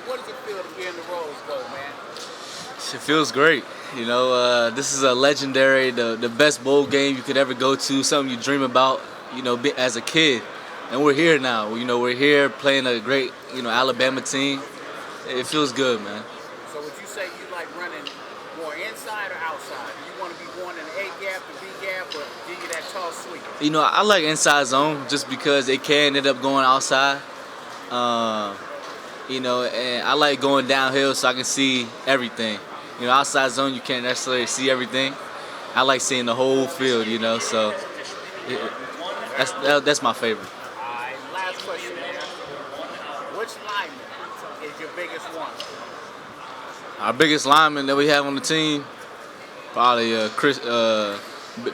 What does it feel to be in the Rose Bowl, man? It feels great. This is a legendary, the best bowl game you could ever go to, something you dream about, as a kid. And we're here now. We're here playing a great, Alabama team. It feels good, man. So would you say you like running more inside or outside? Do you want to be going in the A gap, the B gap, or give you that tall sweep? I like inside zone just because it can end up going outside. And I like going downhill so I can see everything. Outside zone you can't necessarily see everything. I like seeing the whole field, so that's my favorite. All right, last question, man. Which lineman is your biggest one? Our biggest lineman that we have on the team, probably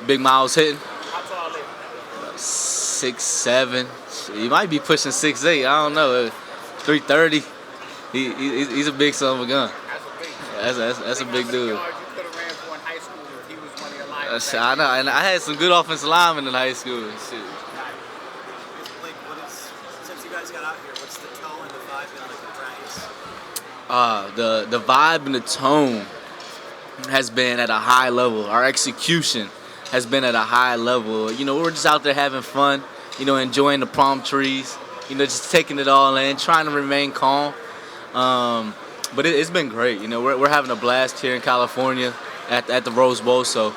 Big Miles Hitton. How tall is he? 6'7". He might be pushing 6'8". I don't know. 330. He's a big son of a gun. That's a big dude. You could have ran for in high school if he was one of your linemen. I know, and I had some good offensive linemen in high school. Shit. Blake, since you guys got out here, what's the tone and the vibe been like at practice? The vibe and the tone has been at a high level. Our execution has been at a high level. We're just out there having fun, enjoying the palm trees, just taking it all in, trying to remain calm. But it's been great. We're having a blast here in California at the Rose Bowl, so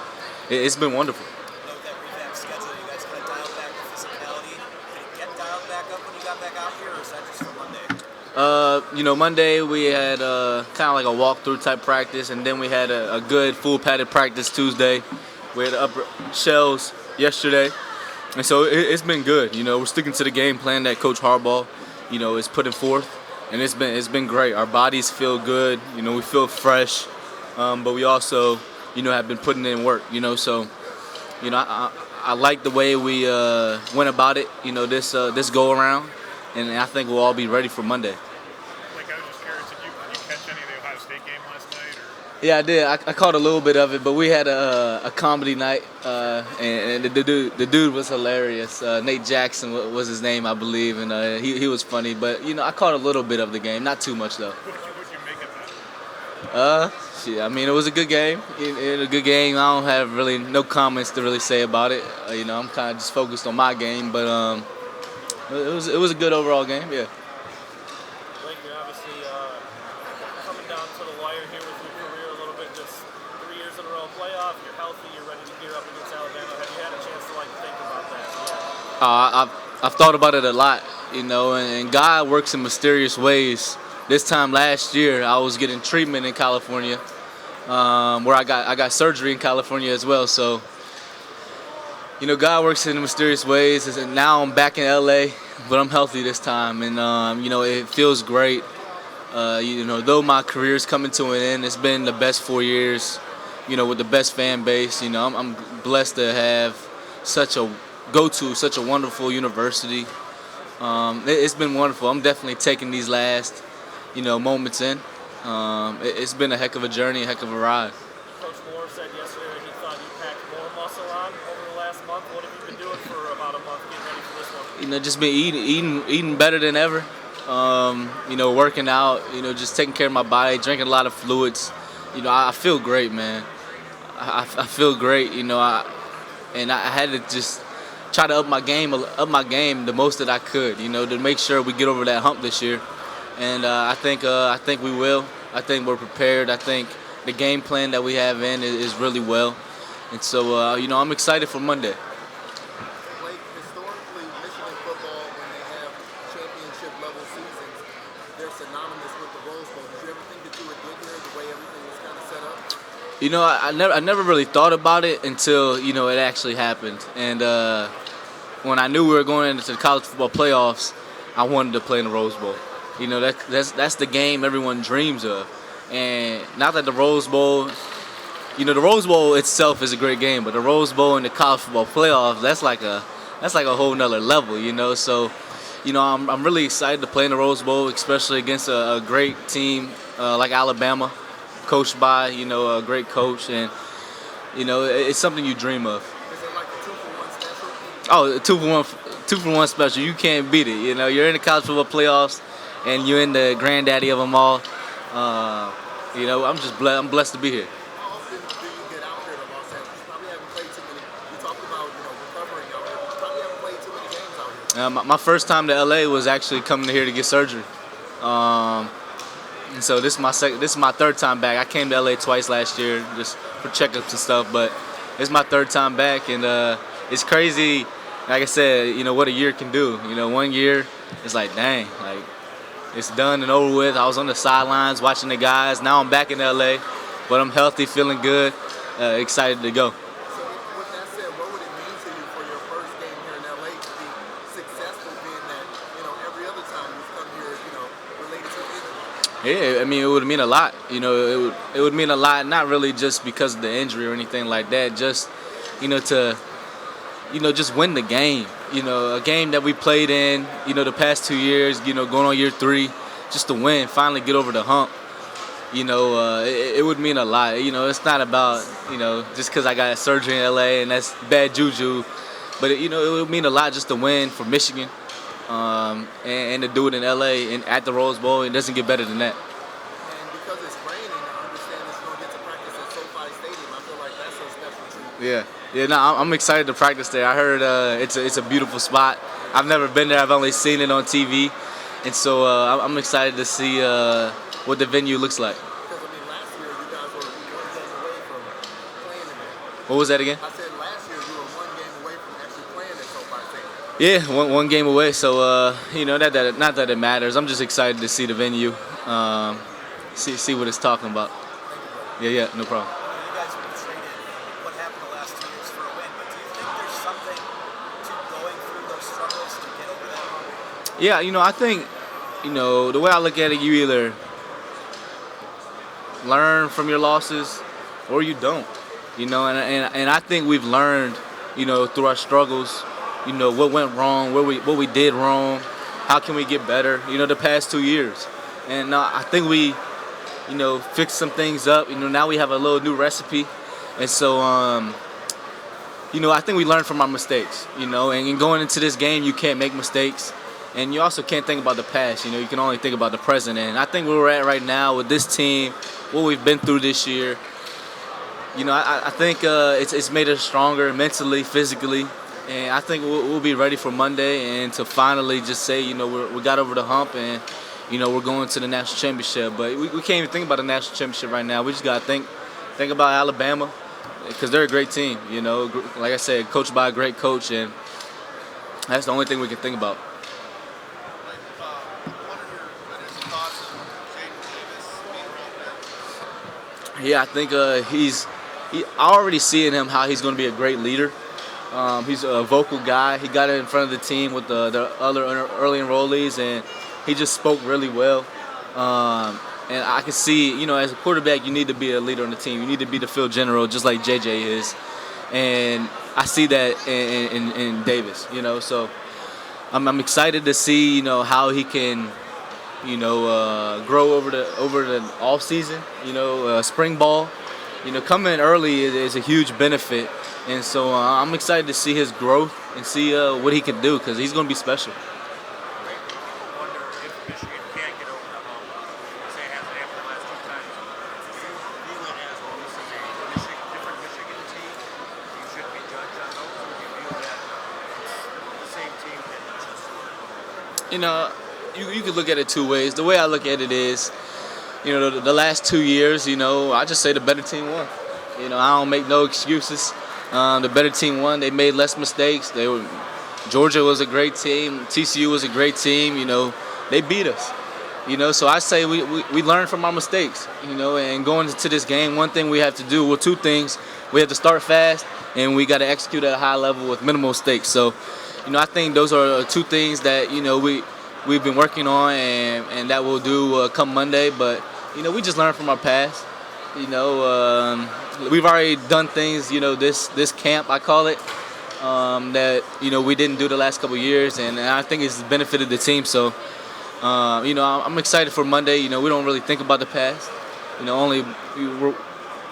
it's been wonderful. With that revamped schedule, you guys kind of dialed back the physicality. Did it get dialed back up when you got back out here, or is that just for Monday? Monday we had kind of like a walkthrough type practice, and then we had a good full padded practice Tuesday. We had upper shells yesterday, and so it's been good. We're sticking to the game plan that Coach Harbaugh, is putting forth. And it's been great. Our bodies feel good. We feel fresh, but we also, have been putting in work. So, I like the way we went about it. This go around, and I think we'll all be ready for Monday. Like, I was just curious, did you catch any of the Ohio State game last night? Or? Yeah, I did. I caught a little bit of it, but we had a comedy night, and the dude was hilarious. Nate Jackson was his name, I believe, and he was funny. But I caught a little bit of the game, not too much though. What'd you make of that? It was a good game. A good game. I don't have really no comments to really say about it. I'm kind of just focused on my game, but it was a good overall game. Yeah. Blake, you're obviously coming down to the wire here with your career a little bit. Just 3 years in a row playoff. You're healthy. You're ready to gear up against Alabama. Have you had a chance to think about that? I've thought about it a lot, and God works in mysterious ways. This time last year, I was getting treatment in California, where I got surgery in California as well. So, God works in mysterious ways, and now I'm back in LA, but I'm healthy this time, and it feels great. Though my career's coming to an end, it's been the best 4 years, with the best fan base. I'm blessed to have such a wonderful university. It's been wonderful. I'm definitely taking these last, moments in. It's been a heck of a journey, a heck of a ride. Coach Moore said yesterday that he thought you packed more muscle on over the last month. What have you been doing for about a month getting ready for this one? Just been eating better than ever. Working out. Just taking care of my body, drinking a lot of fluids. I feel great, man. I feel great. And I had to just try to up my game the most that I could. To make sure we get over that hump this year. And I think we will. I think we're prepared. I think the game plan that we have is really well. And so, I'm excited for Monday. Blake, historically, Michigan football, when they have championship level seasons, they're synonymous with the Rose Bowl. Did you ever think that you would get here the way everything was kind of set up? I never really thought about it until, it actually happened. And when I knew we were going into the college football playoffs, I wanted to play in the Rose Bowl. That's the game everyone dreams of. And not that the Rose Bowl, the Rose Bowl itself is a great game, but the Rose Bowl and the college football playoffs, that's like a whole nother level, So, I'm really excited to play in the Rose Bowl, especially against a great team like Alabama, coached by, a great coach, and, it's something you dream of. Is it like a 2-for-1 special? Oh, 2-for-1 special. You can't beat it. You're in the college football playoffs, and you're in the granddaddy of them all. You know, I'm blessed to be here. How often do you get out here to Los Angeles? You probably haven't played too many. You talked about, recovering out here. You probably haven't played too many games out here. My first time to LA was actually coming here to get surgery. And so this is my third time back. I came to LA twice last year just for checkups and stuff, but it's my third time back, and it's crazy. Like I said, what a year can do. 1 year, it's like, dang, like it's done and over with. I was on the sidelines watching the guys. Now I'm back in LA, but I'm healthy, feeling good, excited to go. So with that said, what would it mean to you for your first game here in LA to be successful, being that every other time you've come here, related to injury? Yeah, I mean, it would mean a lot. It would mean a lot, not really just because of the injury or anything like that. Just, to, just win the game. A game that we played in, the past 2 years. Going on year 3, just to win, finally get over the hump. It would mean a lot. It's not about just because I got surgery in LA and that's bad juju, but it would mean a lot just to win for Michigan. And to do it in LA and at the Rose Bowl, it doesn't get better than that. And because it's raining, I understand that you're going to get to practice at SoFi Stadium. I feel like that's a special treat. Yeah. No, I'm excited to practice there. I heard it's a beautiful sput. I've never been there. I've only seen it on TV, and so I'm excited to see what the venue looks like. Because last year you guys were 1 game away from playing in there. What was that again? I said last year you were 1 game away from actually playing at SoFi Stadium. Yeah, one game away. So not that it matters. I'm just excited to see the venue, see what it's talking about. Yeah, no problem. You guys have been traded what happened the last 2 years for a win, but do you think there's something to going through those struggles to get over that hump? Yeah, I think, the way I look at it, you either learn from your losses or you don't. And I think we've learned, through our struggles, what went wrong, what we did wrong, how can we get better, the past 2 years. And I think we, fixed some things up. Now we have a little new recipe. And so, I think we learned from our mistakes, and going into this game, you can't make mistakes. And you also can't think about the past, you can only think about the present. And I think where we're at right now with this team, what we've been through this year, I think it's made us stronger mentally, physically. And I think we'll be ready for Monday and to finally just say, we got over the hump and, we're going to the national championship. But we can't even think about the national championship right now. We just got to think about Alabama because they're a great team, Like I said, coached by a great coach, and that's the only thing we can think about. What are your initial thoughts on Jaden Davis being around here? Yeah, I think I already see in him how he's going to be a great leader. He's a vocal guy. He got in front of the team with the other early enrollees, and he just spoke really well. And I can see, as a quarterback, you need to be a leader on the team. You need to be the field general, just like JJ is. And I see that in Davis, So I'm excited to see, how he can, grow over the off season. Spring ball. Coming early is a huge benefit. And so I'm excited to see his growth and see what he can do because he's going to be special. I wonder if Michigan can get over the hump. Say it hasn't happened the last 2 times. Do you view it as, well, this is a different Michigan team? You shouldn't be judged on those, or do you view that the same team that just You could look at it 2 ways. The way I look at it is, the last 2 years, I just say the better team won. I don't make no excuses. The better team won. They made less mistakes. Georgia was a great team. TCU was a great team. They beat us. So I say we learn from our mistakes. And going into this game, one thing we have to do, 2 things. We have to start fast, and we got to execute at a high level with minimal mistakes. So, I think those are 2 things that we've been working on, and that we'll do come Monday. But we just learn from our past. We've already done things, this camp, I call it, that, we didn't do the last couple of years, and I think it's benefited the team. So, I'm excited for Monday. We don't really think about the past. Only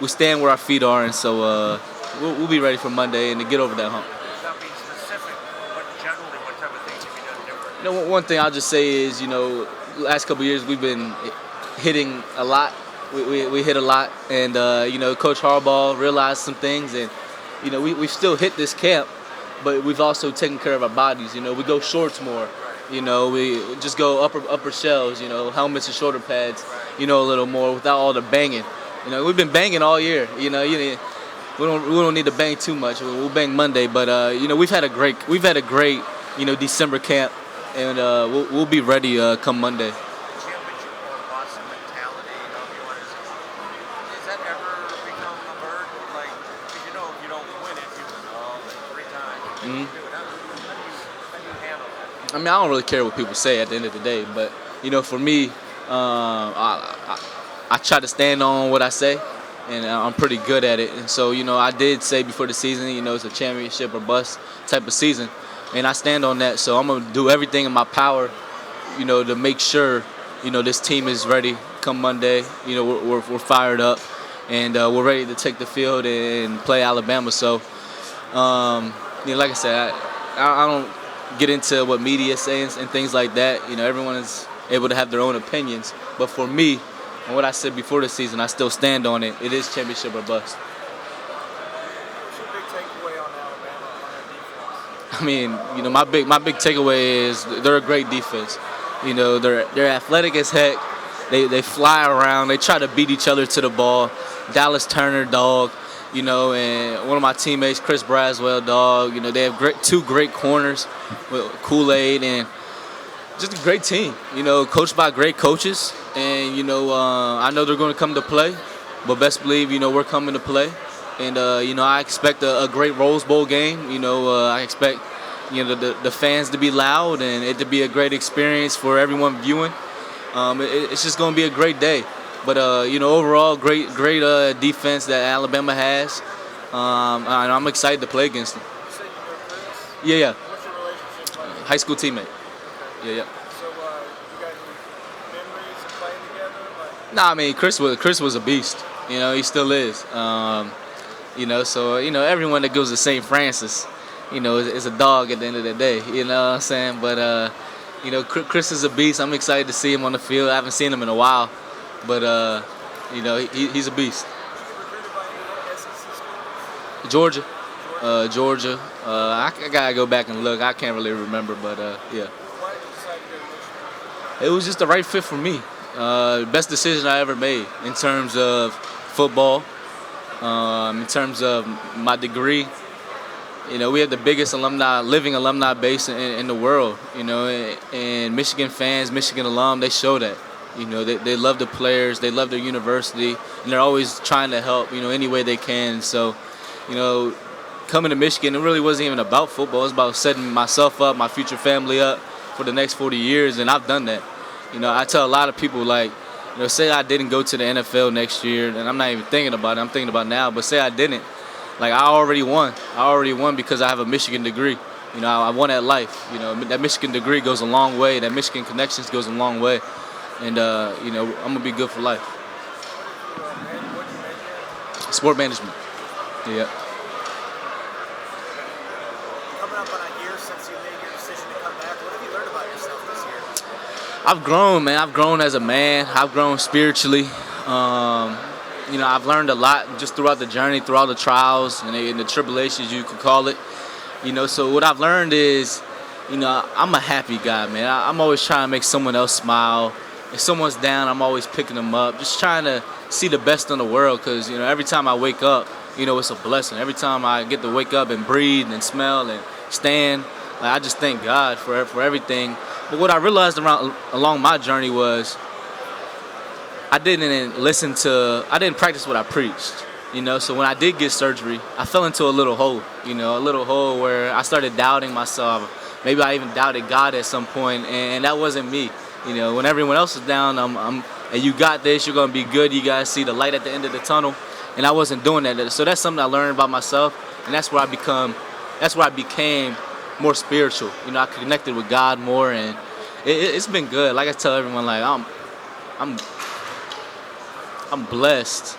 we stand where our feet are, and so we'll be ready for Monday and to get over that hump. without being specific, but generally what type of things have you done different? One thing I'll just say is, last couple of years we've been hitting a lot. We hit a lot, and you know, Coach Harbaugh realized some things, and you know, we've still hit this camp, but we've also taken care of our bodies. You know, we go shorts more. You know, we just go upper shells. You know, helmets and shoulder pads. You know, a little more without all the banging. You know, we've been banging all year. You know, we don't need to bang too much. We'll bang Monday, but you know, we've had a great you know, December camp, and we'll be ready come Monday. Championship or bust mentality, if you want to say. Does that ever become a burden? Like, 'cause you know, if you don't win it, you lose all like 3 times. Mhm. How do you handle that? I mean, I don't really care what people say at the end of the day, but you know, for me, I try to stand on what I say, and I'm pretty good at it. And so, you know, I did say before the season, you know, it's a championship or bust type of season, and I stand on that. So I'm gonna do everything in my power, you know, to make sure, you know, this team is ready come Monday. You know, we're fired up, and we're ready to take the field and play Alabama. So, you know, like I said, I don't get into what media is saying and things like that. You know, everyone is able to have their own opinions, but for me, and what I said before the season, I still stand on it. It is championship or bust. What's your big takeaway on Alabama on their defense? I mean, you know, my big takeaway is they're a great defense. You know, they're athletic as heck. They fly around. They try to beat each other to the ball. Dallas Turner, dog. You know, and one of my teammates, Chris Braswell, dog. You know, they have two great corners with Kool-Aid, and just a great team. You know, coached by great coaches. And, you know, I know they're going to come to play, but best believe, you know, we're coming to play. And, you know, I expect a great Rose Bowl game. You know, I expect, you know, the fans to be loud and it to be a great experience for everyone viewing. It's just going to be a great day. But, you know, overall, great defense that Alabama has. And I'm excited to play against them. You said you know Chris. Yeah. What's your relationship like? High school teammate. Yeah. So you guys have memories of playing together? Like, Nah, I mean, Chris was a beast. You know, he still is. You know, so, you know, everyone that goes to St. Francis, you know, is a dog at the end of the day. You know what I'm saying? But, you know, Chris is a beast. I'm excited to see him on the field. I haven't seen him in a while. But, you know, he's a beast. did you get recruited by any SEC schools? Georgia. I got to go back and look. I can't really remember, but, yeah. Why did you decide to go to Michigan? It was just the right fit for me. Best decision I ever made in terms of football, in terms of my degree. You know, we have the biggest living alumni base in the world. You know, and Michigan fans, Michigan alum, they show that. You know, they love the players, they love their university, and they're always trying to help, you know, any way they can. So, you know, coming to Michigan, it really wasn't even about football. It was about setting myself up, my future family up for the next 40 years, and I've done that. You know, I tell a lot of people, like, you know, say I didn't go to the NFL next year, and I'm not even thinking about it. I'm thinking about now, but say I didn't. Like, I already won. I already won because I have a Michigan degree. You know, I won at life. You know, that Michigan degree goes a long way. That Michigan connections goes a long way. And, you know, I'm going to be good for life. What did you major in? Sport management. Yeah. Coming up on a year since you made your decision to come back, what have you learned about yourself this year? I've grown, man. I've grown as a man. I've grown spiritually. You know, I've learned a lot just throughout the journey, through all the trials and the tribulations, you could call it. You know, so what I've learned is, you know, I'm a happy guy, man. I'm always trying to make someone else smile. If someone's down, I'm always picking them up. Just trying to see the best in the world because, you know, every time I wake up, you know, it's a blessing. Every time I get to wake up and breathe and smell and stand, like, I just thank God for everything. But what I realized along my journey was I didn't practice what I preached. You know, so when I did get surgery, I fell into a little hole, you know, a little hole where I started doubting myself. Maybe I even doubted God at some point, and that wasn't me. You know, when everyone else is down, and you got this, you're going to be good, you guys see the light at the end of the tunnel, and I wasn't doing that. So that's something I learned about myself, and that's where I became more spiritual. You know, I connected with God more, and it's been good. Like I tell everyone, like, I'm blessed.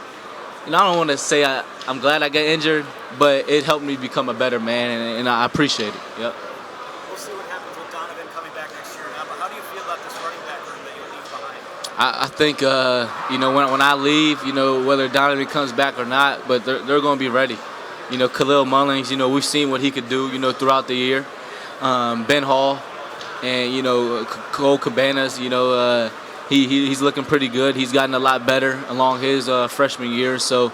You know, I don't want to say I'm glad I got injured, but it helped me become a better man, and I appreciate it. Yep. We'll see what happens with Donovan coming back next year now, but how do you feel about this running back room that I think when I leave, whether Donovan comes back or not, but they're going to be ready. Khalil Mullings, we've seen what he could do, throughout the year. Ben Hall and Cole Cabanas, he's looking pretty good. He's gotten a lot better along his freshman year. So,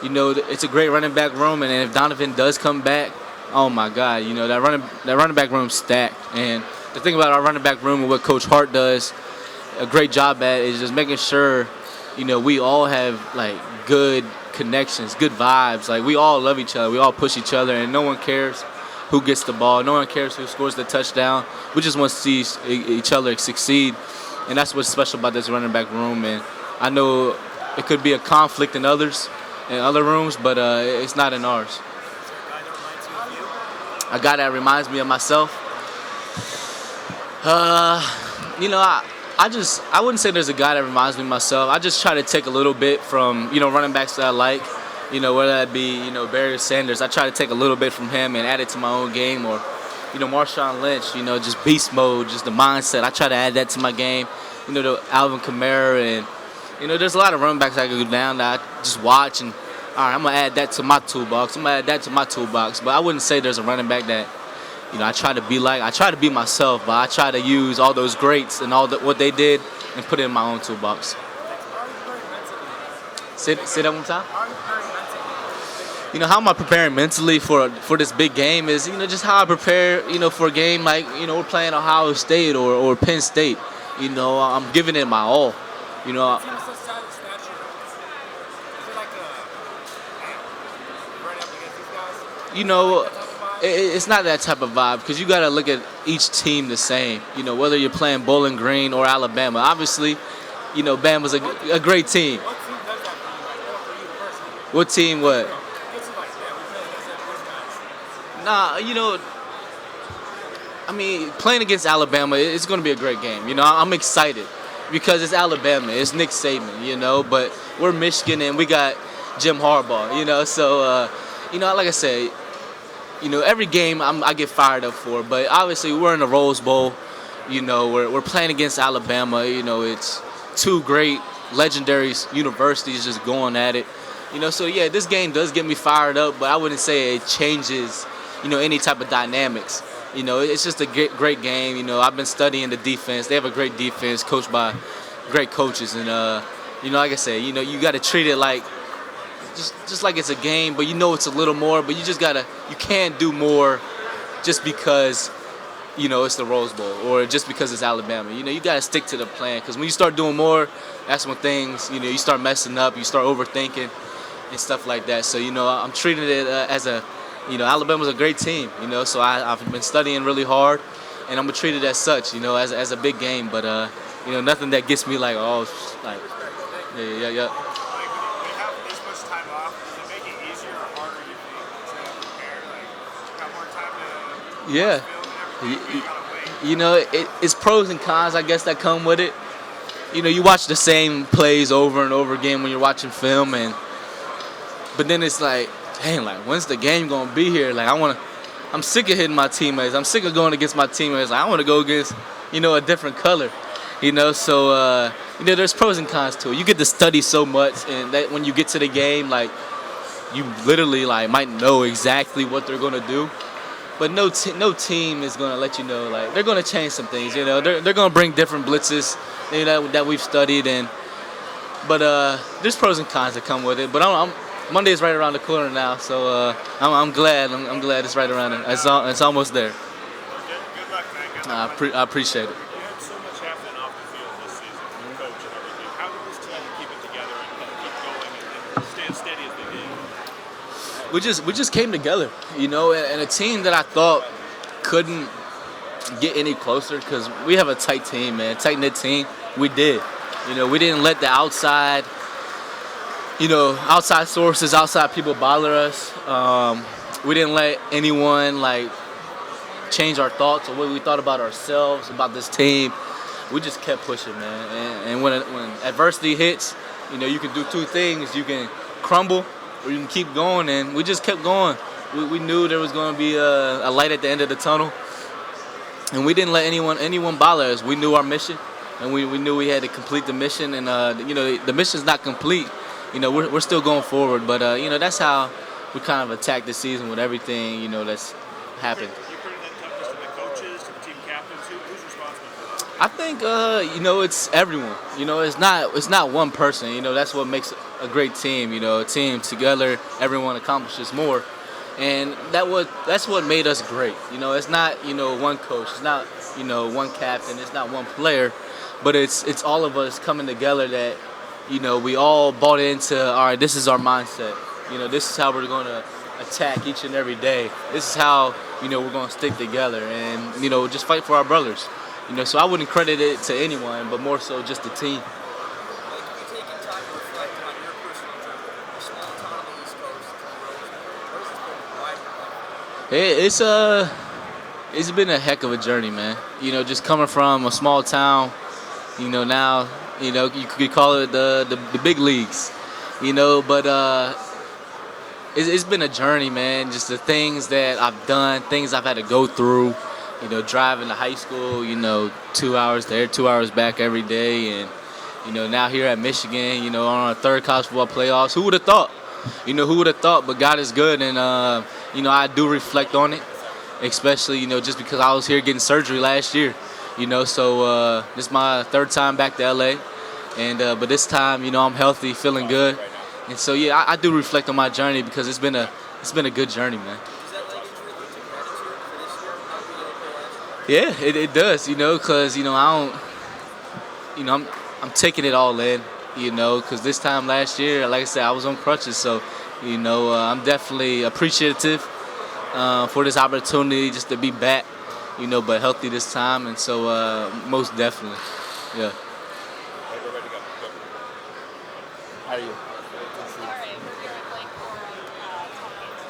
it's a great running back room. And if Donovan does come back, oh my God, that running back room's stacked. And the thing about our running back room and what Coach Hart does a great job at is just making sure, we all have like good connections, good vibes. Like we all love each other, we all push each other, and no one cares who gets the ball, no one cares who scores the touchdown. We just want to see each other succeed, and that's what's special about this running back room. And I know it could be a conflict in other rooms, but it's not in ours. Is there a guy that reminds you of you? A guy that reminds me of myself. I wouldn't say there's a guy that reminds me of myself. I just try to take a little bit from, running backs that I like, whether that be, Barry Sanders. I try to take a little bit from him and add it to my own game. Or, Marshawn Lynch, just beast mode, just the mindset. I try to add that to my game. The Alvin Kamara and, there's a lot of running backs I could go down that I just watch and, all right, I'm going to add that to my toolbox. But I wouldn't say there's a running back that, I try to be like. I try to be myself, but I try to use all those greats and what they did and put it in my own toolbox. Say that one time. How am I preparing mentally for this big game is, just how I prepare, for a game like, we're playing Ohio State or Penn State. I'm giving it my all. It's not that type of vibe because you got to look at each team the same. Whether you're playing Bowling Green or Alabama. Obviously, Bama's a great team. What team does that for you, like, or for you personally? What team? What? Gets you like, man, we played against those guys. Playing against Alabama, it's going to be a great game. I'm excited because it's Alabama. It's Nick Saban, but we're Michigan and we got Jim Harbaugh, So, like I said, every game I get fired up for. But obviously, we're in the Rose Bowl. We're playing against Alabama. It's two great, legendary universities just going at it. So, yeah, this game does get me fired up, but I wouldn't say it changes, any type of dynamics. It's just a great game. I've been studying the defense. They have a great defense coached by great coaches. And, like I said, you got to treat it like just like it's a game, but it's a little more. But you can't do more just because, it's the Rose Bowl or just because it's Alabama. You got to stick to the plan because when you start doing more, that's when things, you start messing up, you start overthinking and stuff like that. So, I'm treating it as a, Alabama's a great team, so I've been studying really hard and I'm going to treat it as such, as a big game. But, nothing that gets me like, yeah. Like, when you have this much time off, does it make it easier or harder, you think, to prepare? Like, you got more time to Yeah. film and everything, you gotta wait. It's pros and cons, I guess, that come with it. You watch the same plays over and over again when you're watching film, but then it's like, dang, like, when's the game gonna be here? Like, I'm sick of hitting my teammates. I'm sick of going against my teammates. Like, I want to go against, a different color. So there's pros and cons to it. You get to study so much, and that when you get to the game, like, you literally like might know exactly what they're gonna do. But no team is gonna let you know. Like, they're gonna change some things. They're gonna bring different blitzes that we've studied, but there's pros and cons that come with it. But Monday is right around the corner now, so I'm glad. I'm glad it's right around there. It's almost there. Good luck, man. I appreciate it. You had so much happening off the field this season, your coach and everything. How did this team keep it together and kind of keep going and stay as steady as they did? We just came together, and a team that I thought couldn't get any closer because we have a tight team, man, tight-knit team. We did. We didn't let the outside sources, outside people bother us. We didn't let anyone, like, change our thoughts or what we thought about ourselves, about this team. We just kept pushing, man. And when adversity hits, you can do two things. You can crumble or you can keep going, and we just kept going. We knew there was going to be a light at the end of the tunnel, and we didn't let anyone bother us. We knew our mission, and we knew we had to complete the mission. And the mission's not complete. We're still going forward, but that's how we kind of attack the season with everything that's happened. You putting that tough just to the coaches, to the team captains? Who's responsible for that? I think it's everyone. It's not one person. That's what makes a great team. A team together, everyone accomplishes more, and that's what made us great. It's not one coach, it's not one captain, it's not one player, but it's all of us coming together that we all bought into. All right, this is our mindset. This is how we're going to attack each and every day. This is how we're going to stick together and just fight for our brothers. So I wouldn't credit it to anyone, but more so just the team. Like, have you taken time to reflect on your personal journey? A small town on the East Coast, what has this been like? It's been a heck of a journey, man. Just coming from a small town, now you could call it the big leagues, but it's been a journey, man. Just the things that I've done, things I've had to go through. Driving to high school, 2 hours there, 2 hours back every day, and now here at Michigan, on our third college football playoffs. Who would have thought? Who would have thought? But God is good, and I do reflect on it, especially just because I was here getting surgery last year. So this is my third time back to LA, and but this time I'm healthy, feeling good, and so yeah, I do reflect on my journey because it's been a good journey, man. Is that leg injury lead to gratitude for this year, not being able to play last year? Yeah, it does, because I don't, I'm taking it all in, because this time last year, like I said, I was on crutches, so I'm definitely appreciative for this opportunity just to be back, but healthy this time, and so most definitely, yeah. We're ready to go. How are you? Sorry, we're here at Lake Forum talking to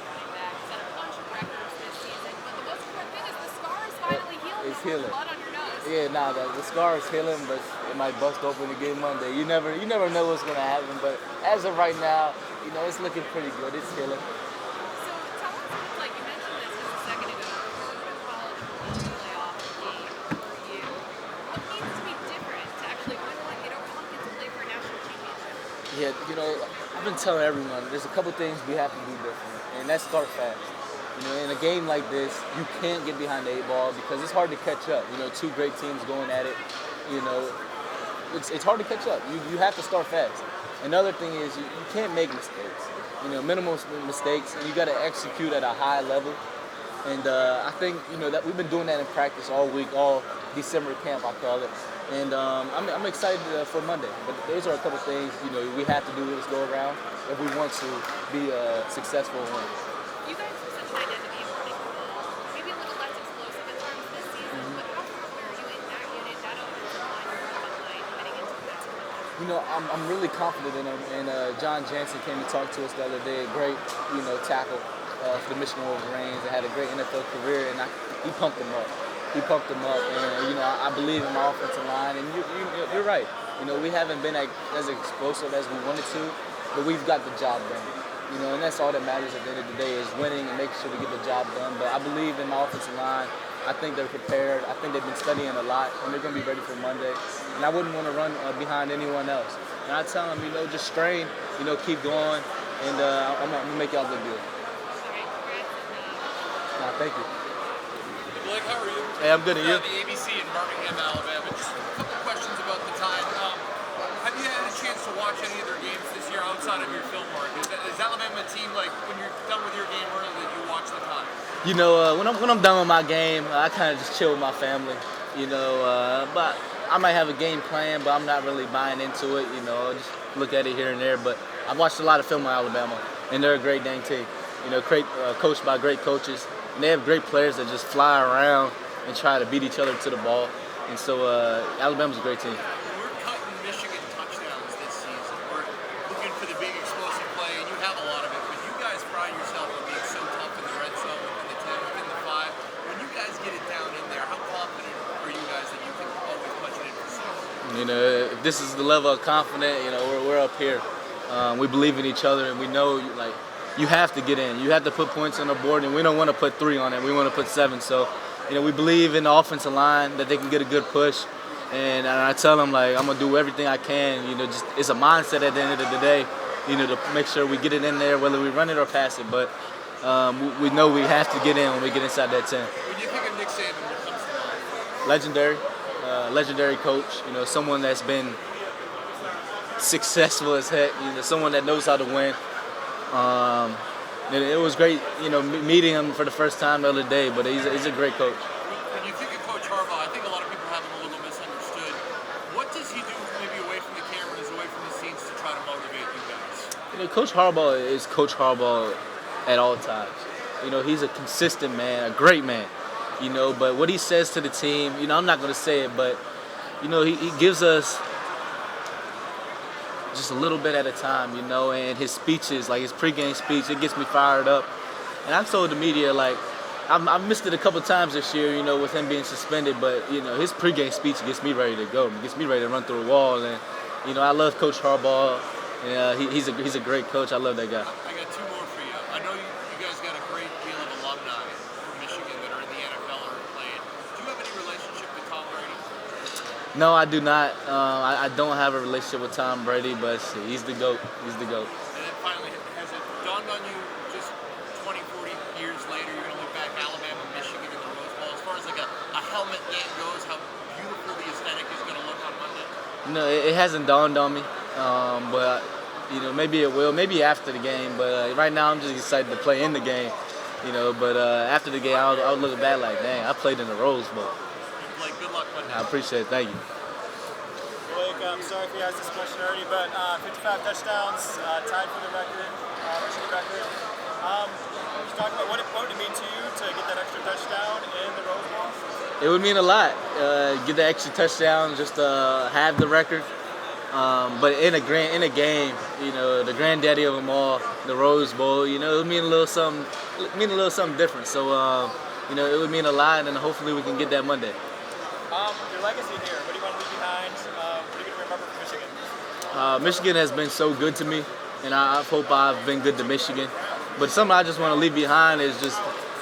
running back. Set a bunch of records this season, but the most important thing is the scar is finally healed. It's No more healing. blood on your nose. Yeah, the scar is healing, but it might bust open again Monday. You never know what's gonna happen, but as of right now, it's looking pretty good. It's healing. So tell us, like you mentioned this just a second ago, college playoff game for you. What needs to be different to actually win one, get over the hump, get to play for a national championship? Yeah, I've been telling everyone there's a couple things we have to do different, and that's start fast. In a game like this, you can't get behind the 8 ball because it's hard to catch up. Two great teams going at it. It's hard to catch up. You have to start fast. Another thing is you can't make mistakes. Minimal mistakes, and you got to execute at a high level. And I think that we've been doing that in practice all week, all December camp, I call it. And I'm excited for Monday. But those are a couple things we have to do this go around if we want to be successful and win. You guys have such an identity in running the ball. Maybe a little less explosive at times this season, but how confident are you in that unit, that offensive line, your front line heading into the next one? I'm really confident in him. And John Jansen came to talk to us the other day. A great, tackle for the Michigan Wolverines. And had a great NFL career, and he pumped him up. And I believe in my offensive line. And you're right. We haven't been as explosive as we wanted to, but we've got the job done. And that's all that matters at the end of the day is winning and making sure we get the job done. But I believe in my offensive line. I think they're prepared. I think they've been studying a lot, and they're going to be ready for Monday. And I wouldn't want to run behind anyone else. And I tell them, just strain, keep going, and I'm going to make y'all look good. All right, congrats. Nah, thank you. Blake, how are you? Hey, I'm good, and you? The ABC in Birmingham, Alabama. Just a couple questions about the Tide. Have you had a chance to watch any of their games this year outside of your film work? Is Alabama a team, like, when you're done with your game early, that you watch the Tide? When I'm done with my game, I kind of just chill with my family, but I might have a game plan, but I'm not really buying into it, just look at it here and there. But I've watched a lot of film on Alabama, and they're a great dang team, great, coached by great coaches, and they have great players that just fly around and try to beat each other to the ball, and so Alabama's a great team. We're cutting Michigan touchdowns this season. We're looking for the big explosive play, and you have a lot of it, but you guys pride yourself on being so tough in the red zone, within the 10, within the 5. When you guys get it down in there, how confident are you guys that you can always punch it in for 6? If this is the level of confidence, we're up here. We believe in each other, and we know, you have to get in. You have to put points on the board, and we don't want to put 3 on it. We want to put 7. So, we believe in the offensive line that they can get a good push, And I tell them like I'm gonna do everything I can. You know, just it's a mindset at the end of the day. You know, to make sure we get it in there, whether we run it or pass it. But we know we have to get in when we get inside that 10. When you think of Nick Saban, what comes to mind? Legendary coach. You know, someone that's been successful as heck. You know, someone that knows how to win. And it was great, you know, meeting him for the first time the other day. But he's a great coach. When you think of Coach Harbaugh, I think a lot of people have him a little misunderstood. What does he do maybe away from the cameras, away from the scenes to try to motivate you guys? You know, Coach Harbaugh is Coach Harbaugh at all times. You know, he's a consistent man, a great man. You know, but what he says to the team, you know, I'm not going to say it, but, you know, he gives us just a little bit at a time, you know, and his speeches, like his pregame speech, it gets me fired up. And I've told the media, like, I missed it a couple times this year, you know, with him being suspended, but, you know, his pregame speech gets me ready to go. It gets me ready to run through a wall. And, you know, I love Coach Harbaugh. And, he's a great coach. I love that guy. I got two more for you. I know you guys got a great deal of alumni from Michigan that are in the NFL or are playing. Do you have any relationship with Tom Brady? No, I do not. I don't have a relationship with Tom Brady, but he's the GOAT. He's the GOAT. And then finally, has it dawned on you just 20, 40 years later, you're going to look back Alabama, Michigan in the Rose Bowl, as far as like a helmet game goes, how beautiful the aesthetic is going to look on Monday? No, it hasn't dawned on me, but you know, maybe it will, maybe after the game. But right now, I'm just excited to play in the game, you know. But after the game, I'll look back like, dang, I played in the Rose Bowl. Blake, good luck Monday. I appreciate it. Thank you. Blake, I'm sorry if you asked this question already, but 55 touchdowns, tied for the record, Michigan record. Just talk about what would it mean to you to get that extra touchdown in the Rose Bowl? It would mean a lot. Get the extra touchdown, just have the record. But in a game, you know, the granddaddy of them all, the Rose Bowl, you know, it would mean a little something different. So, you know, it would mean a lot, and hopefully we can get that Monday. Your legacy here, what do you want to leave behind? What are you going to remember from Michigan? Michigan has been so good to me, and I hope I've been good to Michigan. But something I just want to leave behind is just,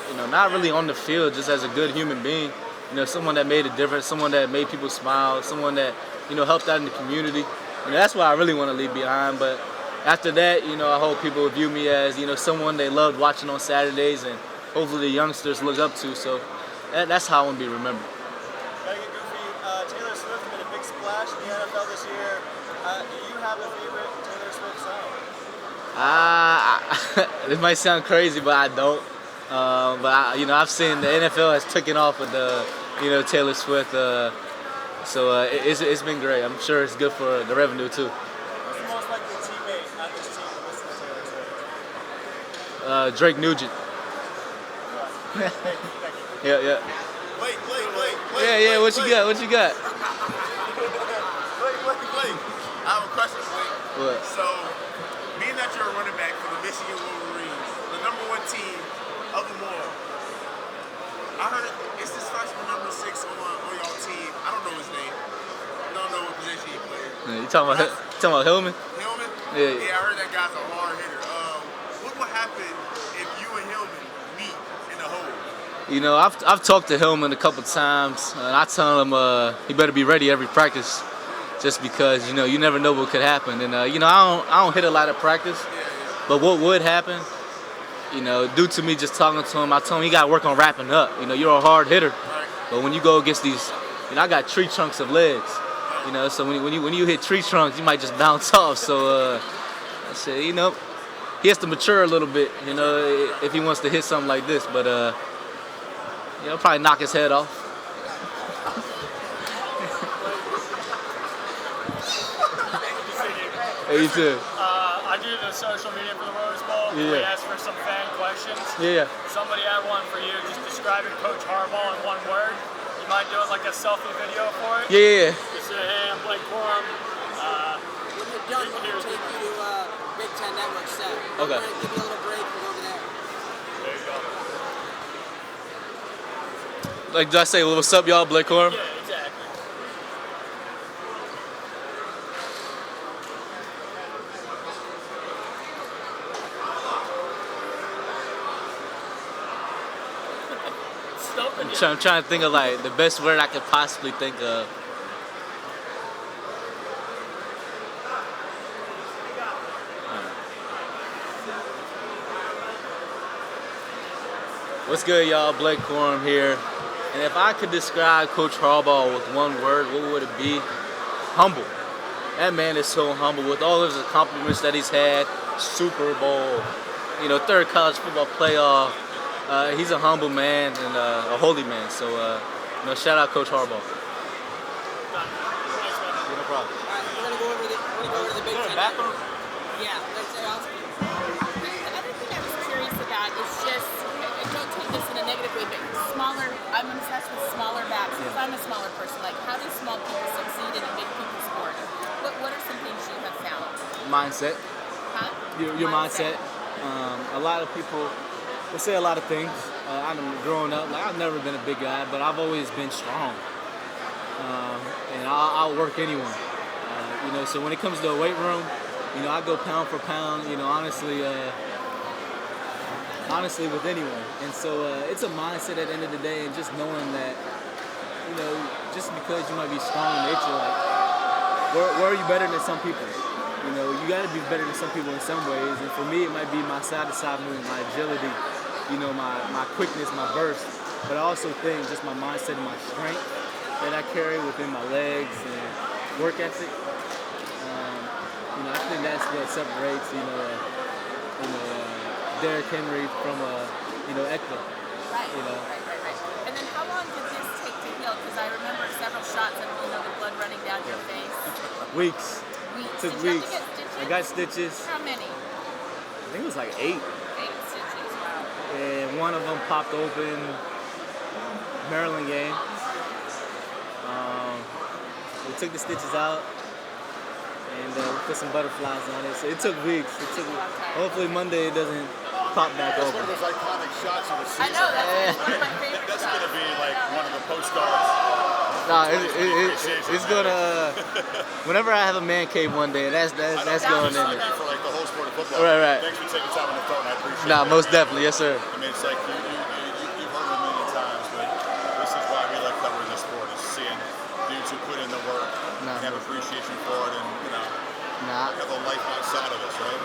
you know, not really on the field, just as a good human being. You know, someone that made a difference, someone that made people smile, someone that, you know, helped out in the community. You know, that's what I really want to leave behind. But after that, you know, I hope people view me as, you know, someone they loved watching on Saturdays, and hopefully the youngsters look up to. So that's how I want to be remembered. Gotta get goofy. Taylor Swift made a big splash in the NFL this year. Do you have a favorite Taylor Swift song? This might sound crazy, but I don't. You know, I've seen the NFL has taken off with the, you know, Taylor Swift. So it's been great. I'm sure it's good for the revenue too. Who's the most likely teammate on this team to listen to Taylor Swift? Drake Nugent. Thank you. Yeah. Blake. Yeah. What you got? Blake. I have a question, Blake. What? So, being that you're a running back for the Michigan Wolverines, the #1 team of them all, I heard it's this freshman number 6 on y'all team. I don't know his name. I don't know what position he plays. You talking about Hillman? Hillman? Yeah. I heard that guy's a hard hitter. What would happen if you and Hillman meet in the hole? You know, I've talked to Hillman a couple times, and I tell him he better be ready every practice, just because, you know, you never know what could happen. And you know, I don't hit a lot of practice, but what would happen, you know, due to me just talking to him, I told him he got to work on wrapping up. You know, you're a hard hitter, but when you go against these, you know, I got tree trunks of legs, you know, so when you hit tree trunks, you might just bounce off. So I said, you know, he has to mature a little bit, you know, if he wants to hit something like this, but you know, probably knock his head off. Hey, you too. I do the social media for the Rose Bowl. Yeah. We asked for some fan questions. Yeah. Somebody had one for you, just describing Coach Harbaugh in one word. You mind doing like a selfie video for it? Yeah. Just say, hey, I'm Blake Corum. When you're done, we're going to take you to Big Ten Network set. Okay. We're going to give you a little break and go over there. There you go. Like, do I say, what's up, y'all, Blake Corum? Yeah, exactly. I'm trying to think of like the best word I could possibly think of. What's good, y'all? Blake Corum here. And if I could describe Coach Harbaugh with one word, what would it be? Humble. That man is so humble with all of his accomplishments that he's had. Super Bowl, third college football playoff. He's a humble man and a holy man. So, shout out Coach Harbaugh. No problem. All right, we're gonna go over the Big Ten. Yeah, let's say I'll speak. The other thing I was curious about is just, and don't take this in a negative way, but smaller, I'm obsessed with smaller backs because I'm a smaller person. Like, how do small people succeed in a big people sport? What are some things you have found? Mindset. Huh? Your mindset. A lot of people, they say a lot of things. Growing up, I've never been a big guy, but I've always been strong. And I'll work anyone. So when it comes to a weight room, I go pound for pound, honestly with anyone. And so it's a mindset at the end of the day, and just knowing that, just because you might be strong in nature, where are you better than some people? You got to be better than some people in some ways. And for me, it might be my side-to-side movement, my agility, my quickness, my burst. But I also think just my mindset and my strength that I carry within my legs and work ethic. I think that's what separates, Derrick Henry from, Eckler. Right. And then how long did this take to heal? Because I remember several shots and, the blood running down your face. Weeks. Took Did you weeks. have to get stitches? I got stitches. How many? I think it was like 8. 8 stitches, wow. And one of them popped open Maryland game. We took the stitches out and we put some butterflies on it. So it took weeks. Hopefully Monday it doesn't pop back That's open. one of those iconic shots of the I season. know, that's one of my favorite That's shots. going to be like one of the postcards. Nah, it's gonna. Whenever I have a man cave one day, that's going in there. For like the whole sport of football. Right. Thanks for taking time on the phone. I appreciate it. Nah, most definitely, yes sir. I mean, it's like you've heard it a million times, but this is why we like covering this sport, is seeing dudes who put in the work, Nah. have appreciation for it, and Nah, have a life outside of this, right?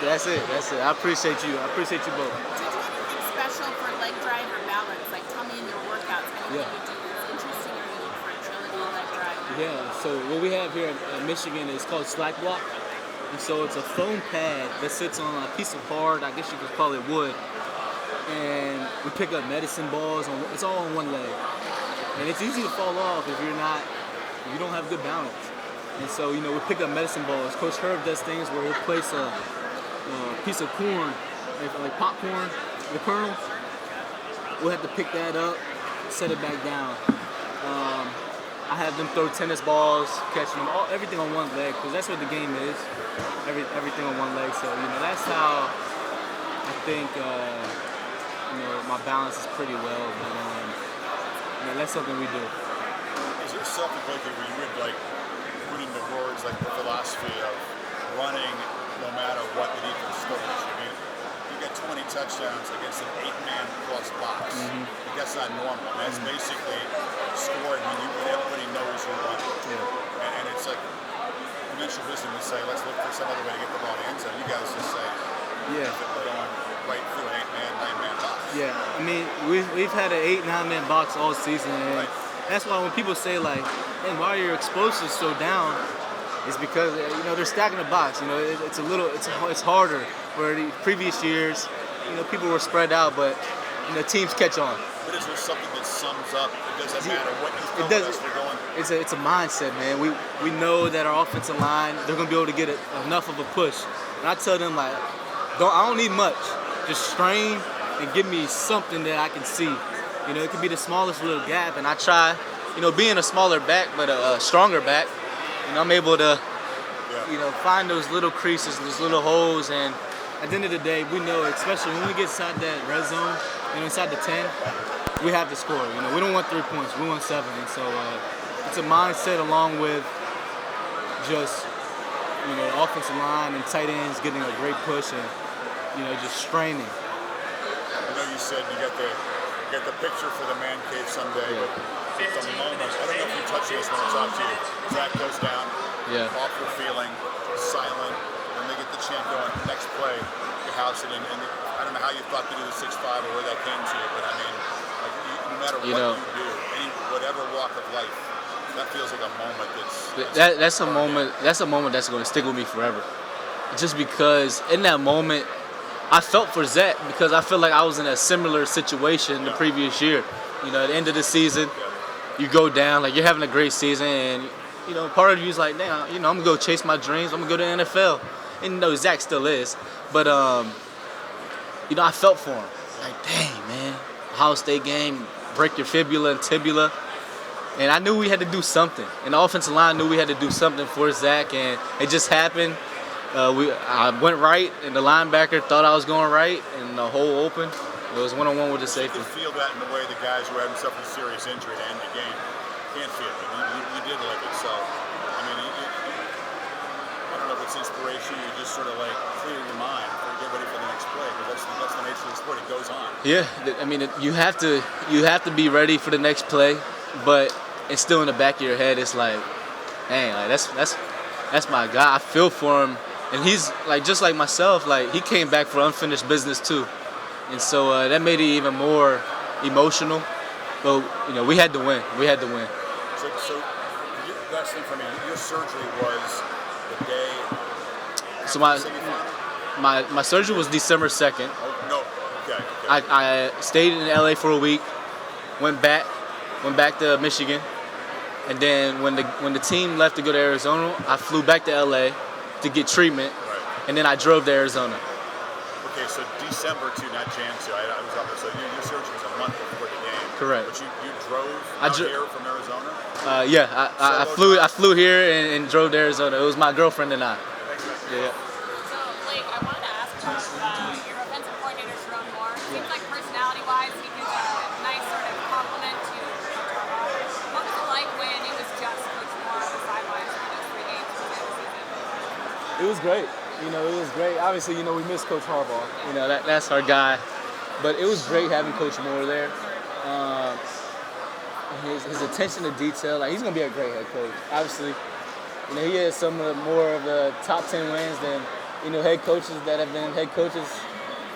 that's it. I appreciate you. I appreciate you both. Did you do anything special for leg drive or balance? Like, tell me in your workouts, anything Yeah. you do that's interesting or unique for agility and leg drive? Yeah, so what we have here in Michigan is called Slack Block. And so it's a foam pad that sits on a piece of hard, I guess you could call it wood. And we pick up medicine balls, it's all on one leg. And it's easy to fall off if you don't have good balance. And so, we pick up medicine balls. Coach Herb does things where he'll place a piece of corn, like popcorn, the kernels. We'll have to pick that up, set it back down. I have them throw tennis balls, catching them, everything on one leg, because that's what the game is. Everything on one leg. So, that's how I think, my balance is pretty well. But, that's something we do. Is there something like where you would like put into words like the philosophy of running no matter what the defense scores? I mean, you get 20 touchdowns against an 8-man plus box. That's not normal. That's basically scoring when everybody knows you're running. Yeah. And it's like conventional wisdom would say, let's look for some other way to get the ball in the end zone. You guys just say, Yeah. we're going right through an 8-man, 9-man box. Yeah, I mean, we've had an 8-9-man box all season, and that's why when people say like, "Hey, why are your explosives so down?" It's because they're stacking the box. It's harder. Where the previous years, people were spread out, but teams catch on. But is there something that sums up? It doesn't matter what you It tell doesn't. us we're going. It's a mindset, man. We know that our offensive line, they're gonna be able to get enough of a push, and I tell them like, I don't need much, just strain and give me something that I can see. It could be the smallest little gap, and I try, being a smaller back but a stronger back, I'm able to, find those little creases, those little holes, and at the end of the day, we know, especially when we get inside that red zone, inside the 10, we have to score. We don't want 3 points, we want 7, and so it's a mindset along with just, offensive line and tight ends getting a great push and, just straining. I know you said you get the picture for the man cave someday, but it's a moment. I don't know if you touched this when I talked to you. Zach goes down, awful feeling, silent, and they get the chant going. Next play, you house it, and I don't know how you thought to do the 6'5" or where that came to you, but I mean, like, no matter what You know, you do, whatever walk of life, that feels like a moment that's a moment. That's a moment that's going to stick with me forever. Just because in that moment, I felt for Zach because I feel like I was in a similar situation the previous year. You know, at the end of the season, you go down, like you're having a great season, and you know, part of you is like, damn, you know, I'm gonna go chase my dreams. I'm gonna go to the NFL, and you know, Zach still is, but you know, I felt for him. Like, dang, man, Ohio State game, break your fibula and tibula. And I knew we had to do something. And the offensive line knew we had to do something for Zach, and it just happened. I went right, and the linebacker thought I was going right, and the hole open. It was one-on-one with the safety. You can feel that in the way the guys who had themselves a serious injury to end the game can't feel it. You did live it. So, I mean, I don't know if it's inspiration. You just sort of like clear your mind or get ready for the next play, because that's the nature of the sport. It goes on. Yeah, I mean, you have to be ready for the next play, but it's still in the back of your head. It's like, dang, like that's my guy. I feel for him, and he's like just like myself. Like he came back for unfinished business too, and so that made it even more emotional. But you know, we had to win. We had to win. So last thing for me, your surgery was the day. So after my surgery was December 2nd. Oh, no. Okay. I stayed in LA for a week, went back to Michigan, and then when the team left to go to Arizona, I flew back to LA to get treatment, and then I drove to Arizona. Okay, so December 2, not Jan 2. I was up there. So your surgery was a month before the game. Correct. But you drove here from Arizona? Yeah, I flew here and drove to Arizona. It was my girlfriend and I. Yeah. So, Blake, I wanted to ask about your offensive coordinator, Sharon Moore. Seems like personality-wise, he gives a nice sort of compliment to Coach Harbaugh. What was it like when it was just Coach Moore on the sidelines for those 3 games for the season? It was great. You know, it was great. Obviously, you know, we miss Coach Harbaugh. You know, that's our guy. But it was great having Coach Moore there. His attention to detail, like he's gonna be a great head coach. Obviously, you know, he has some of the more of the top 10 wins than, you know, head coaches that have been head coaches,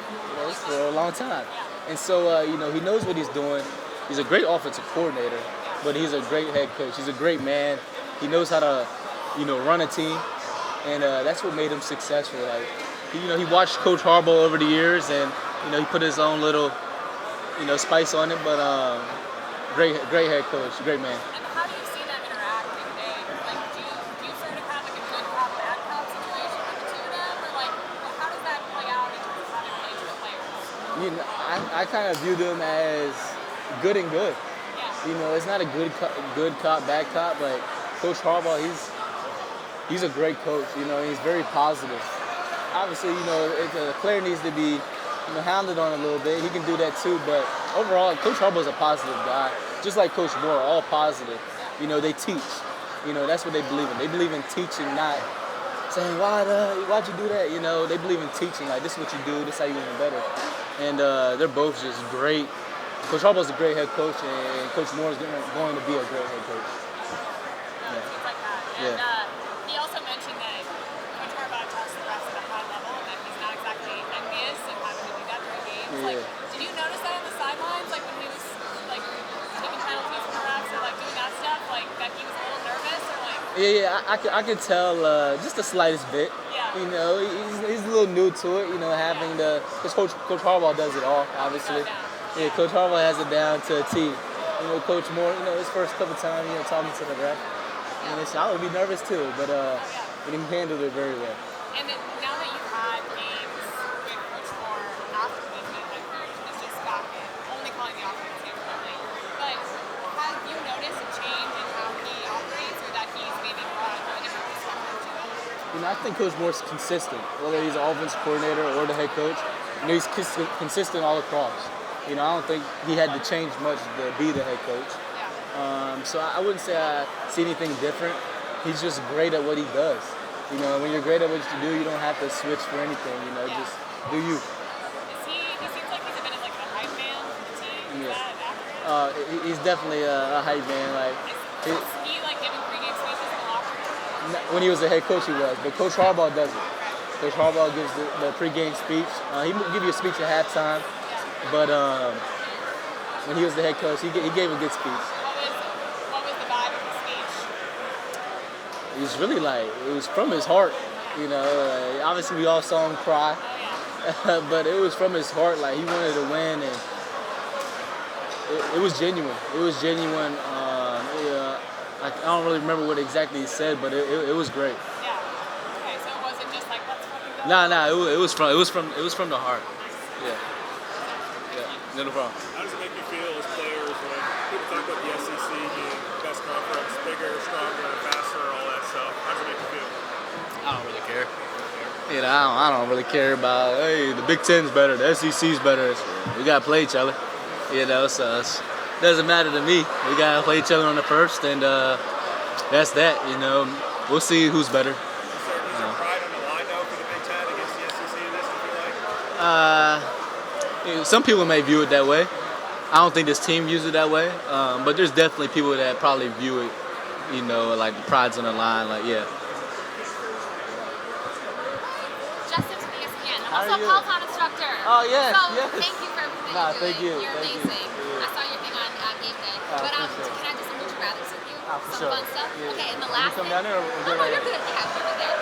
you know, for a long time. And so, you know, he knows what he's doing. He's a great offensive coordinator, but he's a great head coach. He's a great man. He knows how to, you know, run a team, and that's what made him successful. Like, you know, he watched Coach Harbaugh over the years, and you know, he put his own little, you know, spice on it. But great head coach, great man. And how do you see them interact day to day? Like, do you sort of have like a good cop, bad cop situation with the two of them, or like, how does that play out in terms of how they relate to the players? You know, I kind of view them as good and good. Yeah. You know, it's not a good cop, bad cop. Like Coach Harbaugh, he's a great coach. You know, he's very positive. Obviously, you know, if a player needs to be, you know, hounded on a little bit, he can do that too. But overall, Coach Harbaugh is a positive guy, just like Coach Moore, all positive. You know, they teach. You know, that's what they believe in. They believe in teaching, not saying why'd you do that. You know, they believe in teaching. Like, this is what you do. This is how you get better. And they're both just great. Coach Harbaugh's a great head coach, and Coach Moore is going to be a great head coach. Things like that. And he also mentioned that Coach Harbaugh tells the rest at a high level that he's not exactly envious of having to do that during games. Yeah. Like, did you notice that on the sidelines, like when he was like taking penalties from the refs or like doing that stuff, like that he was a little nervous or like? Yeah, I could tell just the slightest bit. Yeah. You know, he's a little new to it. You know, having because Coach Harbaugh does it all, obviously. Yeah, Coach Harbaugh has it down to a T. You know, Coach Moore, you know, his first couple times, you know, talking to the ref, and I would be nervous too, but he handled it very well. And then now that you've had games with Coach Moore after being the head coach, he's just back in only calling the offense here currently. But have you noticed a change in how he operates, or that he's maybe brought a different perspective to it? You know, I think Coach Moore's consistent, whether he's an offensive coordinator or the head coach. You know, he's consistent all across. You know, I don't think he had to change much to be the head coach. So I wouldn't say I see anything different. He's just great at what he does. You know, when you're great at what you do, you don't have to switch for anything. You know, just do you. He seems like he's a bit of like a hype man for the team. Is that accurate? He's definitely a hype man. Like, Is he like giving pregame speeches in the locker room? when he was a head coach, he was, but Coach Harbaugh does it. Coach Harbaugh gives the pregame speech. He would give you a speech at halftime, but when he was the head coach, he gave a good speech. What was the vibe of the speech? It was really like, it was from his heart, you know. Obviously, we all saw him cry, but it was from his heart. Like, he wanted to win, and it was genuine. It was genuine. I don't really remember what exactly he said, but it was great. Yeah. Okay, so it wasn't just like let's fucking go. Nah, it was from the heart. Yeah. No problem. How does it make you feel as players when people talk about the SEC being best conference, bigger, stronger, faster, all that stuff? How does it make you feel? I don't really care. You know, I don't really care about, hey, the Big Ten's better, the SEC's better. We gotta play each other. You know, so it doesn't matter to me. We gotta play each other on the first, and that's that. You know, we'll see who's better. Is there pride on the line though for the Big Ten against the SEC in this? You feel like? You know, some people may view it that way. I don't think this team views it that way, but there's definitely people that probably view it, you know, like the pride's on the line, like, yeah. Justin from ESPN. I'm How also are a you? Peloton instructor. Oh, yes, So yes. thank you for everything Nah, you're thank doing. you, You're thank you. amazing. Yeah. I saw your thing on Game Day. But appreciate it. can I do some Would You Rathers with you? For Some sure. fun stuff? Yeah. Okay, and the Will you last come thing. down there or we'll Oh, go no, right you're here? good. Yeah, we're good there.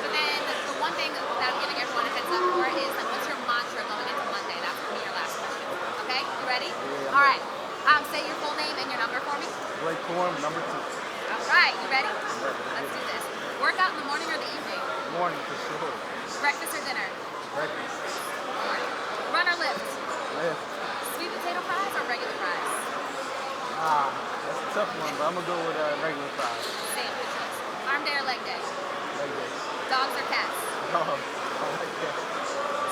But then the one thing that I'm giving everyone a heads up for is that what's your mantra going into Monday? That's going to be your last question. Okay? You ready? Yeah. All right. Say your full name and your number for me. Blake Corum, number 2. All right. You ready? Let's do this. Workout in the morning or the evening? Morning for sure. Breakfast or dinner? Breakfast. Run or lift? Lift. Sweet potato fries or regular fries? That's a tough one, but I'm gonna go with regular fries. Same choice. Arm day or leg day? Like this. Dogs or cats? Oh, I like that.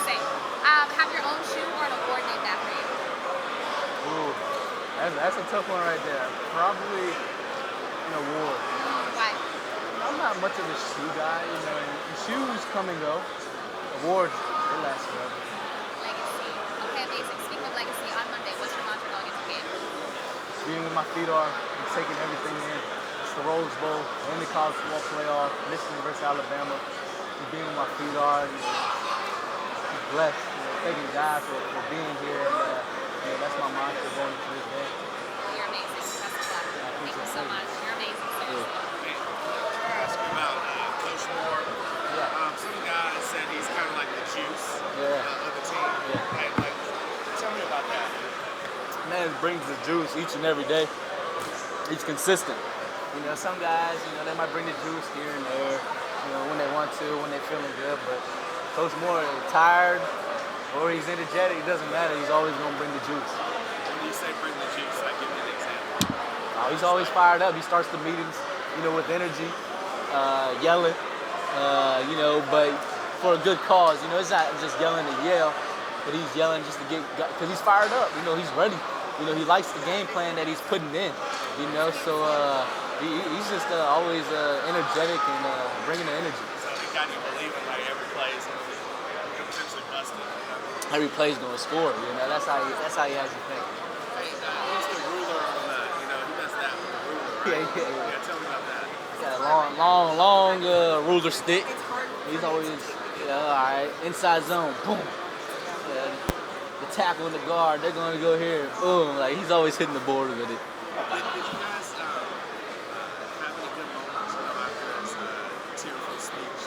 Same. Have your own shoe or an award named after you? Ooh, that's a tough one right there. Probably an award. Why? I'm not much of a shoe guy, you know. Shoes come and go. Awards, they last forever. Legacy. Okay, amazing. Speaking of legacy, on Monday, what's your mantra going into the game? Being where my feet are and taking everything in. It's the Rose Bowl, in the college football playoff, Michigan versus Alabama. And being where my feet are, you know, I'm blessed. You know, thanking God for being here. And, you know, that's my mantra going into this day. You're amazing. Best of luck. Thank you so much. You're amazing, seriously. Ask you about Coach Moore. Yeah. Some guys said he's kind of like the juice Yeah. of the team. Yeah. Like, tell me about that. Man brings the juice each and every day. He's consistent. You know, some guys, you know, they might bring the juice here and there, you know, when they want to, when they're feeling good. But Coach Moore, tired or he's energetic, it doesn't matter. He's always going to bring the juice. When you say bring the juice, like give me an example. He's always fired up. He starts the meetings, you know, with energy, yelling, you know, but for a good cause. You know, it's not just yelling to yell, but he's yelling just to get, because he's fired up. You know, he's ready. You know, he likes the game plan that he's putting in. You know, so he's just always energetic and bringing the energy. So he got you believing like every play is going to potentially bust it. Every play's gonna score. You know, that's how he has you think. Hey, who's the ruler on the, you know, who does that with the ruler, right? Yeah. Tell me about that. He's got a long ruler stick. He's always, all right, inside zone, boom. The tackle and the guard, they're gonna go here, boom. Like he's always hitting the board with it. Did you guys have any good moments, you know, after his tearful speech?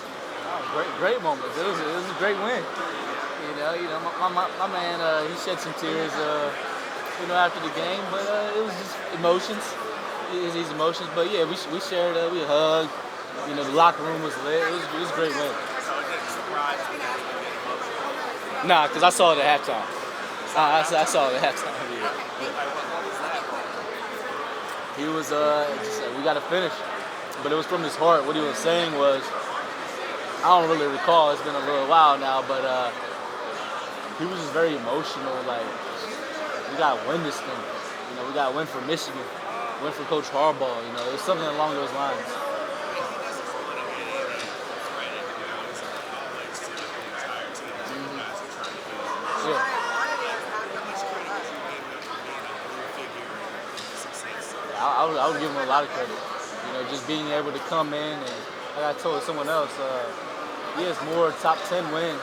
Oh, great moment. It was a great win. You know, my man, he shed some tears, you know, after the game, but it was just emotions. His emotions, but yeah, we shared, we hugged. You know, the locker room was lit. It was a great win. So it didn't surprise you guys to get emotional? Nah, because I saw it at halftime. I saw it at halftime. Yeah. What was that? He was just we got to finish, but it was from his heart. What he was saying was, I don't really recall. It's been a little while now, but he was just very emotional. Like we got to win this thing. You know, we got to win for Michigan, win for Coach Harbaugh. You know, it was something along those lines. Yeah. I would give him a lot of credit. You know, just being able to come in and, like I told someone else, he has more top 10 wins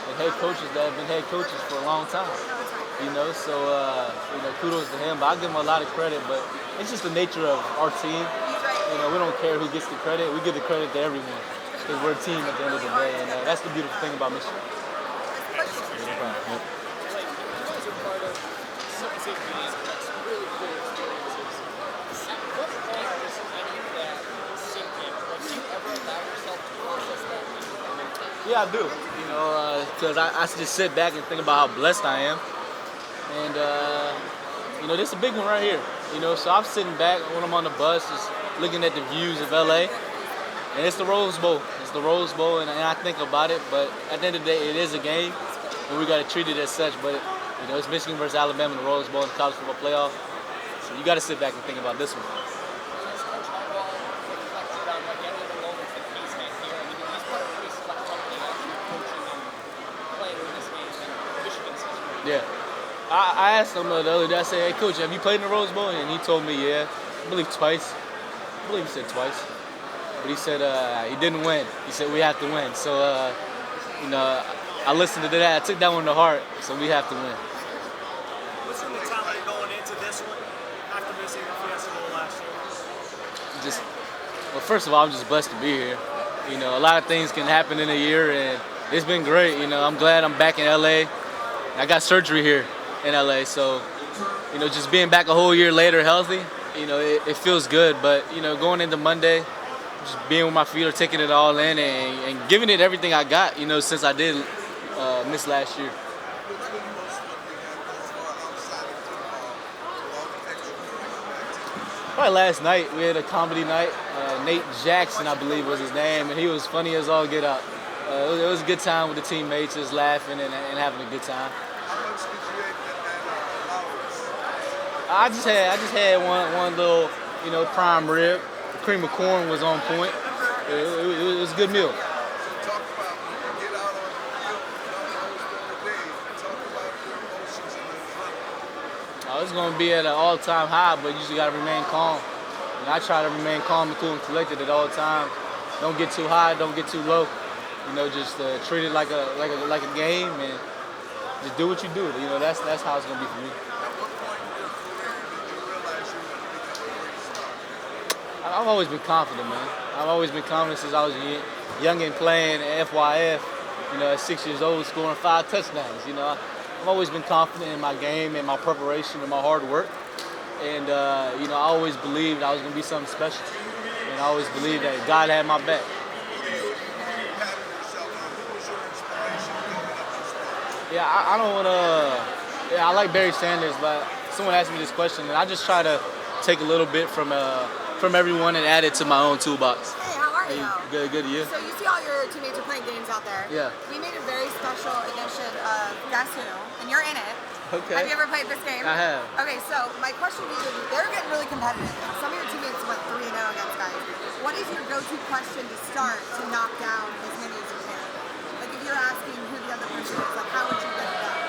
than head coaches that have been head coaches for a long time. So kudos to him. But I give him a lot of credit. But it's just the nature of our team. We don't care who gets the credit. We give the credit to everyone because we're a team at the end of the day, and that's the beautiful thing about Michigan. Like, you guys are part of some big games, that's really cool experiences. What does any of that sink in? Like, do you ever allow yourself to process that? Yeah, I do. Because I just sit back and think about how blessed I am. And, this is a big one right here. So I'm sitting back when I'm on the bus, just looking at the views of LA. And it's the Rose Bowl. It's the Rose Bowl, and I think about it. But at the end of the day, it is a game, and we got to treat it as such. But, it's Michigan versus Alabama in the Rose Bowl in the college football playoff. So you got to sit back and think about this one. Has Coach Harbaugh reflected on like any of the moments that he's had here? I mean, he's put a pretty select company actually coaching and playing in this game in Michigan's history. Yeah. I asked him the other day, I said, hey, Coach, have you played in the Rose Bowl? And he told me, yeah. I believe twice. I believe he said twice. But he said he didn't win. He said we have to win. So, I listened to that. I took that one to heart. So we have to win. What's your mentality going into this one after missing the Fiesta Bowl last year? Well, first of all, I'm just blessed to be here. A lot of things can happen in a year, and it's been great. I'm glad I'm back in LA. I got surgery here in LA, so just being back a whole year later healthy, it feels good. But going into Monday, just being with my feet are taking it all in and giving it everything I got, since I did miss last year. Probably last night we had a comedy night. Nate Jackson, I believe, was his name, and he was funny as all get out. It was a good time with the teammates, just laughing and having a good time. I just had one little, prime rib. The cream of corn was on point. It was a good meal. It's going to be at an all-time high, but you just got to remain calm. And I try to remain calm and cool and collected at all times. Don't get too high, don't get too low. Just treat it like a game and just do what you do. That's how it's going to be for me. I've always been confident, man. I've always been confident since I was young and playing at FYF. At 6 years old, scoring 5 touchdowns. I've always been confident in my game and my preparation and my hard work. And, I always believed I was going to be something special. And I always believed that God had my back. Yeah, I don't want to... Yeah, I like Barry Sanders, but someone asked me this question, and I just try to take a little bit from everyone and add it to my own toolbox. Hey, how are you? Good to you. So you see all your teammates are playing games out there. Yeah. We made a very special edition of Guess Who, and you're in it. Okay. Have you ever played this game? I have. Okay, so my question to you, they're getting really competitive. Some of your teammates went 3-0 against guys. What is your go-to question to start to knock down as many as you can? Like if you're asking who the other person is, like how would you get it done?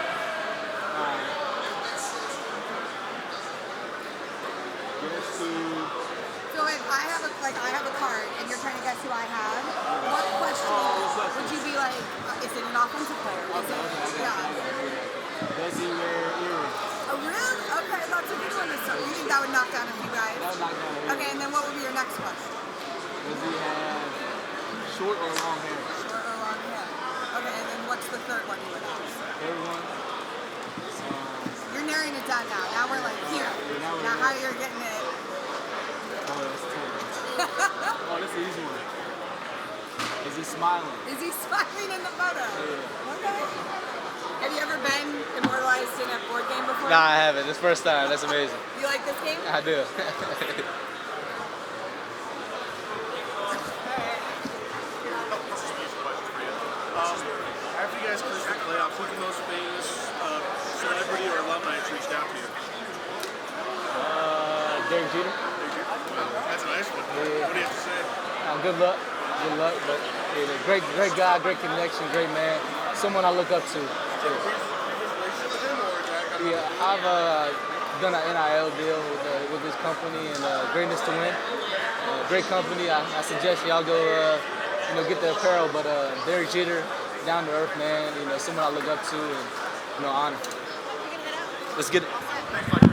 So if I have a card and you're trying to guess who I have, what question would you be like, is it an offensive player? Is it, Does he wear earrings? Oh, really? Okay, that's a good one to start. You think that would knock down a few guys? That would knock down a few. Okay, and then what would be your next question? Does he have short or long hair? Short or long hair. Okay, and then what's the third one you would ask? Third one? You're narrowing it down now. Now we're like here. Now how you're getting it. Oh, that's tough. Oh, that's an easy one. Is he smiling? Is he smiling in the photo? Yeah. Okay. Have you ever been immortalized in a board game before? No, I haven't. This first time. That's amazing. You like this game? I do. After you guys clinched the playoffs, who's the most famous celebrity or alumni that's reached out to you? Derek Jeter. That's a nice one. Yeah. What do you have to say? Good luck. Good luck. But yeah, great guy, great connection, great man. Someone I look up to. Yeah, I've done an NIL deal with this company and Greatness to Win. Great company. I suggest y'all go get the apparel. But Derek Jeter, down to earth man, someone I look up to, and honor. Let's get it.